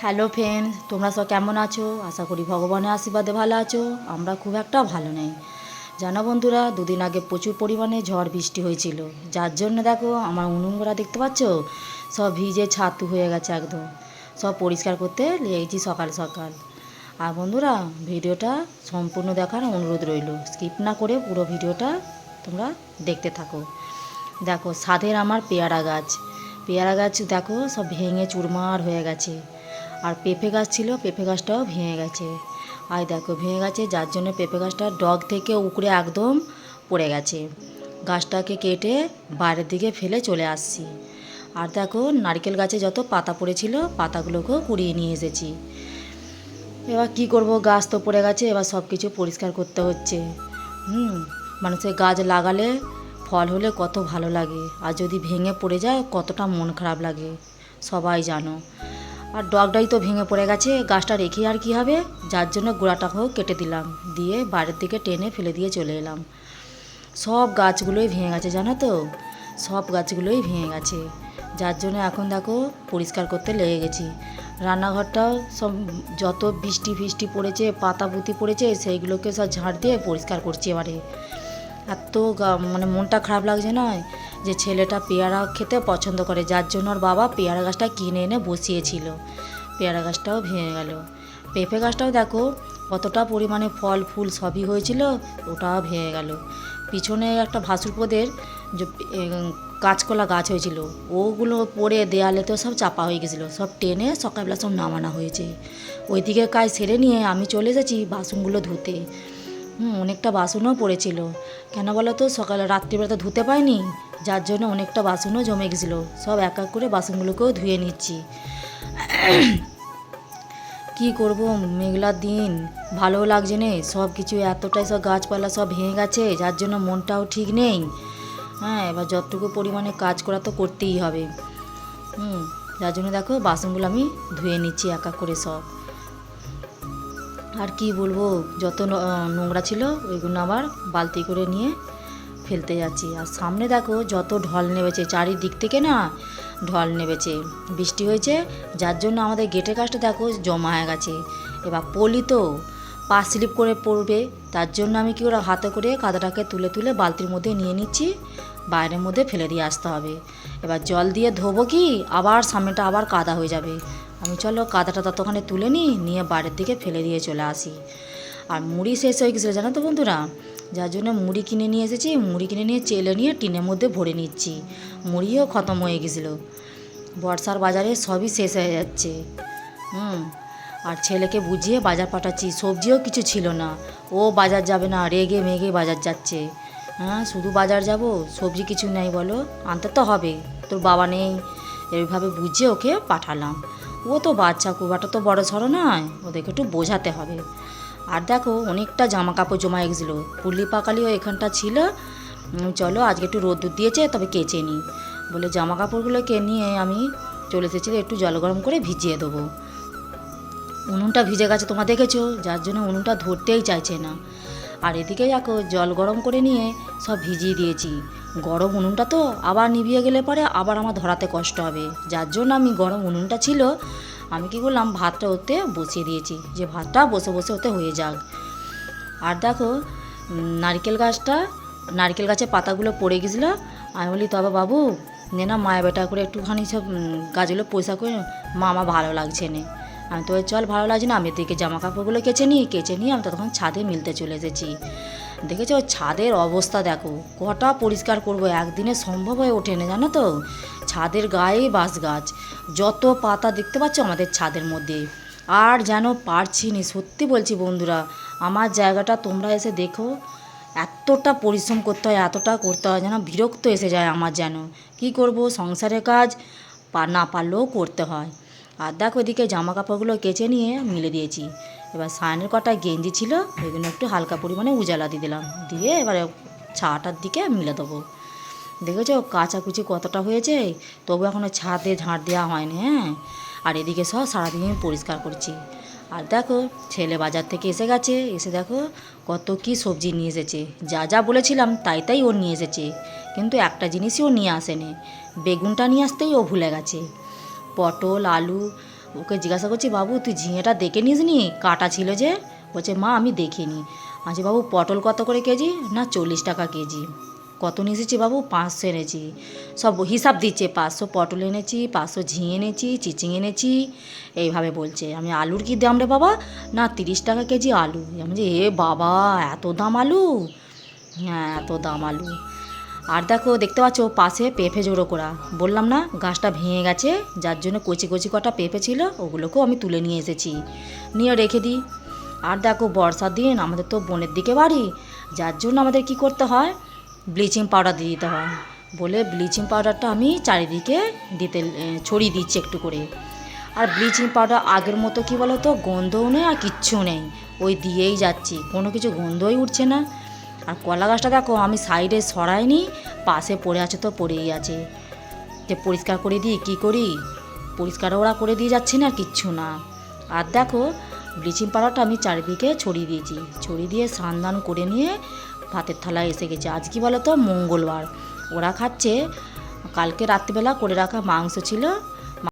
Hello friend, তোমরা সব কেমন আছো? আশা করি ভগবানের আশীর্বাদে ভালো আছো। আমরা খুব একটা ভালো নেই জানো বন্ধুরা। দুদিন আগে প্রচুর পরিমাণে ঝড় বৃষ্টি হয়েছিল, যার জন্য দেখো আমার উনুনগুলা দেখতে পাচ্ছ সব ভিজে ছাতু হয়ে গেছে একদম। সব পরিষ্কার করতে লেগেছি সকাল সকাল। আর বন্ধুরা, ভিডিওটা সম্পূর্ণ দেখার অনুরোধ রইল, স্কিপ না করে পুরো ভিডিওটা তোমরা দেখতে থাকো। দেখো ছাদের আমার পেয়ারা গাছ দেখো সব ভেঙে চুরমার হয়ে গেছে। আর পেঁপে গাছ ছিল, পেঁপে গাছটাও ভেঙে গেছে। আর দেখো ভেঙে গেছে, যার জন্য পেঁপে গাছটা ডগ থেকে উপরে একদম পড়ে গেছে। গাছটাকে কেটে বাইরের দিকে ফেলে চলে আসছি। আর দেখো নারকেল গাছে যত পাতা পড়েছিল পাতাগুলোকেও কুড়িয়ে নিয়ে এসেছি। এবার কি করব, গাছ তো পড়ে গেছে, এবার সব কিছু পরিষ্কার করতে হচ্ছে। মানুষের গাছ লাগালে ফল হলে কত ভালো লাগে, আর যদি ভেঙে পড়ে যায় কতটা মন খারাপ লাগে সবাই জানো। আর ডগটাই তো ভেঙে পড়ে গেছে, গাছটা রেখে আর কি হবে, যার জন্য গোড়াটাকেও কেটে দিলাম, দিয়ে বাইরের দিকে টেনে ফেলে দিয়ে চলে এলাম। সব গাছগুলোই ভেঙে গেছে জানো তো, সব গাছগুলোই ভেঙে গেছে, যার জন্য এখন দেখো পরিষ্কার করতে লেগে গেছি। রান্নাঘরটাও সব যত বৃষ্টি ফিষ্টি পড়েছে, পাতা পুঁতি পড়েছে, সেইগুলোকে সব ঝাড় দিয়ে পরিষ্কার করছি। এবারে এত মানে মনটা খারাপ লাগছে না, যে ছেলেটা পেয়ারা খেতে পছন্দ করে, যার জন্য ওর বাবা পেয়ারা গাছটা কিনে এনে বসিয়েছিল। পেয়ারা গাছটাও ভেঙে গেল। পেঁপে গাছটাও দেখো কতটা পরিমাণে ফল ফুল সবই হয়েছিল, ওটাও ভেঙে গেল। পিছনে একটা ভাসুরপোদের যে কাঁচকলা গাছ হয়েছিল, ওগুলো পড়ে দেয়ালে তো সব চাপা হয়ে গেছিলো, সব টেনে সকালবেলা সব নামানো হয়েছে। ওইদিকে কাজ সেরে নিয়ে আমি চলে এসেছি বাসনগুলো ধুতে। অনেকটা বাসনও পড়েছিল, কেন বলো তো, সকালে রাত্রিবেলা তো ধুতে পাইনি, যার জন্য অনেকটা বাসনও জমে গেছিলো। সব এক এক করে বাসনগুলোকেও ধুয়ে নিচ্ছি। কি করব, মেঘলার দিন, ভালো লাগছে না সব কিছু, এতটাই সব গাছপালা সব ভেঙে গেছে, যার জন্য মনটাও ঠিক নেই। এবার যতটুকু পরিমাণে কাজ করা তো করতেই হবে। যার জন্য দেখো বাসনগুলো আমি ধুয়ে নিচ্ছি এক এক করে সব। আর কি বলবো, যত নোংরা ছিল ওইগুলো আবার বালতি করে নিয়ে ফেলতে যাচ্ছি। আর সামনে দেখো যত ঢল নেমেছে, চারিদিক থেকে না ঢল নেমেছে, বৃষ্টি হয়েছে, যার জন্য আমাদের গেটের কাজটা দেখো জমা হয়ে গেছে। এবার পলি তো পা স্লিপ করে পড়বে, তার জন্য আমি কি করে হাতে করে কাদাটাকে তুলে তুলে বালতির মধ্যে নিয়ে নিচ্ছি, বাইরের মধ্যে ফেলে দিয়ে আসতে হবে। এবার জল দিয়ে ধোবো কি, আবার সামনেটা আবার কাদা হয়ে যাবে। আমি চলো কাদাটা ততক্ষণে তুলে নিয়ে বাইরের দিকে ফেলে দিয়ে চলে আসি। আর মুড়ি শেষ হয়ে গেছিলো জানো তো বন্ধুরা, যার জন্য মুড়ি কিনে নিয়ে এসেছি, মুড়ি কিনে নিয়ে চেলে নিয়ে টিনের মধ্যে ভরে নিচ্ছি। মুড়িও খতম হয়ে গেছিলো, বর্ষার বাজারে সবই শেষ হয়ে যাচ্ছে। আর ছেলেকে বুঝিয়ে বাজার পাঠাচ্ছি, সবজিও কিছু ছিল না, ও বাজার যাবে না, রেগে মেগে বাজার যাচ্ছে। শুধু বাজার যাব, সবজি কিছু নেই বলো, আনতে তো হবে, তোর বাবা নেই, এইভাবে বুঝিয়ে ওকে পাঠালাম। ও তো বাচ্চা, খুব একটা তো বড় সড়ো নয়, ওদেরকে একটু বোঝাতে হবে। আর দেখো অনেকটা জামা কাপড় জমা গেছিলো, পুলি পাকালিও এখানটা ছিল, চলো আজকে একটু রোদ্দুর দিয়েছে তবে কেচে নিই বলে জামা কাপড়গুলোকে নিয়ে আমি চলে এসেছি, একটু জল গরম করে ভিজিয়ে দেবো। উনুনটা ভিজে গেছে তোমরা দেখেছো, যার জন্য উনুনটা ধরতেই চাইছে না। আর এদিকে দেখো জল গরম করে নিয়ে সব ভিজিয়ে দিয়েছি। গরম উনুনটা তো আবার নিভিয়ে গেলে পরে আবার আমার ধরাতে কষ্ট হবে, যার জন্য আমি গরম উনুনটা ছিল, আমি কি করলাম ভাতটা ওতে বসিয়ে দিয়েছি, যে ভাতটা বসে বসে ওতে হয়ে যাক। আর দেখো নারকেল গাছের পাতাগুলো পড়ে গেছিলো, আমি বলি তবে বাবু নে না মায়া বেটা করে একটুখানি সব গাছগুলো পয়সা করে, মা আমার ভালো লাগছে না। আমি তো চল ভালো লাগছে না, আমি এদিকে জামা কাপড়গুলো কেচে নিয়ে আমি তখন ছাদে মিলতে চলে এসেছি। দেখেছো ছাদের অবস্থা দেখো, কটা পরিষ্কার করব, একদিনে সম্ভব হয়ে ওঠে না জানো তো। ছাদের গায়েই বাঁশ গাছ, যত পাতা দেখতে পাচ্ছ আমাদের ছাদের মধ্যে, আর যেন পারছি না, সত্যি বলছি বন্ধুরা, আমার জায়গাটা তোমরা এসে দেখো, এতটা পরিশ্রম করতে হয়, এতটা করতে হয়, যেন বিরক্ত এসে যায় আমার। যেন কি করব, সংসারের কাজ না পারলেও করতে হয়। আর দেখো এদিকে জামা কাপড়গুলো কেচে নিয়ে মিলে দিয়েছি। এবার সায়নের কটা গেঞ্জি ছিল, ওইগুলো একটু হালকা পরিমাণে উজালা দিয়ে দিলাম, দিয়ে এবারে ছাটার দিকে মিলে দেবো। দেখেছো কাচাকুচি কতটা হয়েছে, তবু এখনও ছাদে ঝাঁট দেওয়া হয়নি। আর এদিকে সব সারাদিন পরিষ্কার করছি। আর দেখো ছেলে বাজার থেকে এসে গেছে, এসে দেখো কত কি সবজি নিয়ে এসেছে, যা যা বলেছিলাম তাই তাই ও নিয়ে এসেছে, কিন্তু একটা জিনিসই ও নিয়ে আসেনি, বেগুনটা নিয়ে আসতেই ও ভুলে গেছে। পটল আলু ওকে জিজ্ঞাসা করছি, বাবু তুই ঝিঙেটা দেখে নিস নি, কাটা ছিল যে? বলছে, মা আমি দেখিনি। আচ্ছা বাবু পটল কত করে কেজি? না 40 টাকা কেজি। কত নিয়ে এসেছি বাবু? 500 এনেছি। সব হিসাব দিচ্ছে, 500 পটল এনেছি, 500 ঝিঙে এনেছি, চিচিং এনেছি, এইভাবে বলছে। আমি আলুর কী দাম রে বাবা? না 30 টাকা কেজি আলু। আমি যে এ বাবা, এত দাম আলু? হ্যাঁ এত দাম আলু। আর দেখো, দেখতে পাচ্ছ পাশে পেঁপে জোড়ো করা, বললাম না গাছটা ভেঙে গেছে, যার জন্য কচি কচি কটা পেঁপে ছিল, ওগুলোকেও আমি তুলে নিয়ে এসেছি, নিয়ে রেখে দিই। আর দেখো বর্ষার দিন, আমাদের তো বনের দিকে বাড়ি, যার জন্য আমাদের কি করতে হয়, ব্লিচিং পাউডার দিয়ে দিতে হয়। বলে ব্লিচিং পাউডারটা আমি চারিদিকে দিতে ছড়িয়ে দিচ্ছি একটু করে। আর ব্লিচিং পাউডার আগের মতো কি বলো তো, গন্ধও নেই আর কিচ্ছু নেই, ওই দিয়েই যাচ্ছি, কোনো কিছু গন্ধই উঠছে না। আর কলা গাছটা দেখো আমি সাইডে সরাইনি, পাশে পড়ে আছে তো পড়েই আছে, যে পরিষ্কার করে দিই কী করি, পরিষ্কার ওরা করে দিয়ে যাচ্ছে না আর কিচ্ছু না। আর দেখো ব্লিচিং পাউডারটা আমি চারিদিকে ছড়িয়ে দিয়েছি, ছড়িয়ে দিয়ে স্নান দান করে নিয়ে ভাতের থালায় এসে গেছে। আজ কি বলো তো, মঙ্গলবার, ওরা খাচ্ছে কালকে রাত্রিবেলা করে রাখা মাংস ছিল,